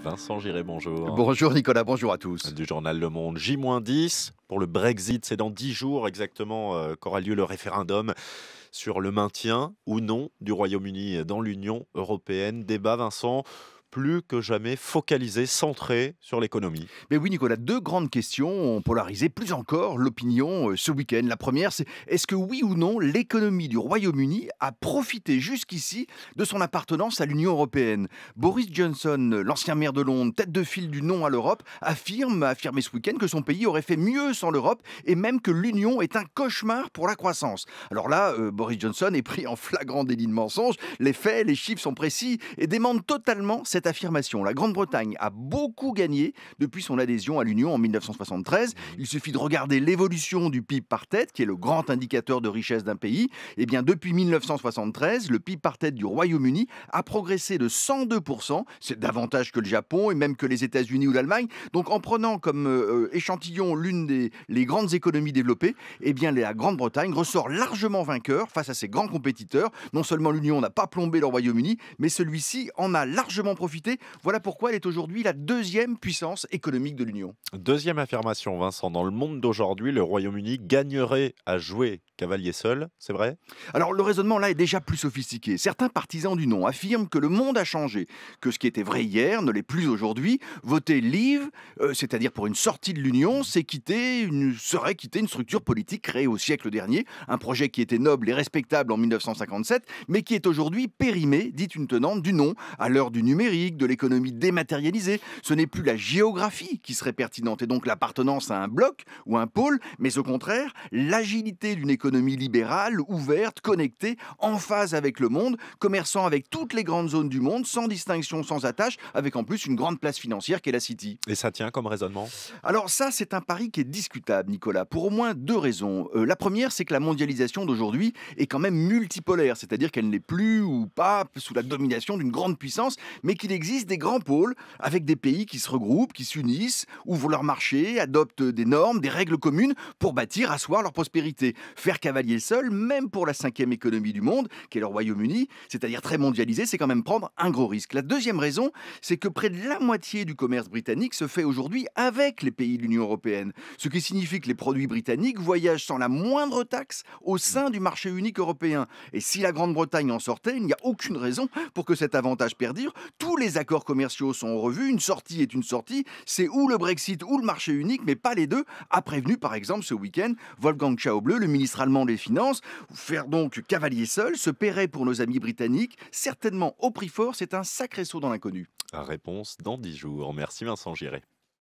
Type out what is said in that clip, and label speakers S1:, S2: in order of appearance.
S1: Vincent Giré, bonjour.
S2: Bonjour Nicolas, bonjour à tous.
S1: Du journal Le Monde, J-10 pour le Brexit. C'est dans 10 jours exactement qu'aura lieu le référendum sur le maintien ou non du Royaume-Uni dans l'Union européenne. Débat, Vincent, plus que jamais focalisé, centré sur l'économie.
S2: Mais oui Nicolas, deux grandes questions ont polarisé plus encore l'opinion ce week-end. La première, c'est est-ce que oui ou non l'économie du Royaume-Uni a profité jusqu'ici de son appartenance à l'Union européenne? Boris Johnson, l'ancien maire de Londres, tête de file du non à l'Europe, a affirmé ce week-end que son pays aurait fait mieux sans l'Europe et même que l'Union est un cauchemar pour la croissance. Alors là, Boris Johnson est pris en flagrant délit de mensonge. Les faits, les chiffres sont précis et démentent totalement cette affirmation. La Grande-Bretagne a beaucoup gagné depuis son adhésion à l'Union en 1973. Il suffit de regarder l'évolution du PIB par tête, qui est le grand indicateur de richesse d'un pays. Eh bien, depuis 1973, le PIB par tête du Royaume-Uni a progressé de 102%. C'est davantage que le Japon et même que les États-Unis ou l'Allemagne. Donc, en prenant comme échantillon l'une des les grandes économies développées, eh bien, la Grande-Bretagne ressort largement vainqueur face à ses grands compétiteurs. Non seulement l'Union n'a pas plombé le Royaume-Uni, mais celui-ci en a largement profité. Voilà pourquoi elle est aujourd'hui la deuxième puissance économique de l'Union.
S1: Deuxième affirmation, Vincent, dans le monde d'aujourd'hui, le Royaume-Uni gagnerait à jouer cavalier seul, c'est vrai?
S2: Alors le raisonnement là est déjà plus sophistiqué. Certains partisans du non affirment que le monde a changé, que ce qui était vrai hier ne l'est plus aujourd'hui. Voter Leave, c'est-à-dire pour une sortie de l'Union, serait quitter une structure politique créée au siècle dernier, un projet qui était noble et respectable en 1957, mais qui est aujourd'hui périmé, dit une tenante du non, à l'heure du numérique, de l'économie dématérialisée. Ce n'est plus la géographie qui serait pertinente et donc l'appartenance à un bloc ou un pôle, mais au contraire l'agilité d'une économie libérale, ouverte, connectée, en phase avec le monde, commerçant avec toutes les grandes zones du monde, sans distinction, sans attache, avec en plus une grande place financière qu'est la City.
S1: Et ça tient comme raisonnement?
S2: Alors ça, c'est un pari qui est discutable, Nicolas, pour au moins deux raisons. La première, c'est que la mondialisation d'aujourd'hui est quand même multipolaire, c'est-à-dire qu'elle n'est plus ou pas sous la domination d'une grande puissance, mais qu'il existe des grands pôles avec des pays qui se regroupent, qui s'unissent, ouvrent leur marché, adoptent des normes, des règles communes pour bâtir, asseoir leur prospérité. Faire cavalier seul, même pour la cinquième économie du monde, qui est le Royaume-Uni, c'est-à-dire très mondialisé, c'est quand même prendre un gros risque. La deuxième raison, c'est que près de la moitié du commerce britannique se fait aujourd'hui avec les pays de l'Union européenne, ce qui signifie que les produits britanniques voyagent sans la moindre taxe au sein du marché unique européen. Et si la Grande-Bretagne en sortait, il n'y a aucune raison pour que cet avantage perdure. Tous les accords commerciaux sont revus, une sortie est une sortie, c'est ou le Brexit ou le marché unique, mais pas les deux, a prévenu par exemple ce week-end Wolfgang Schäuble, le ministre allemand des Finances. Faire donc cavalier seul se paierait pour nos amis britanniques, certainement au prix fort, c'est un sacré saut dans l'inconnu.
S1: Réponse dans 10 jours. Merci Vincent Giré.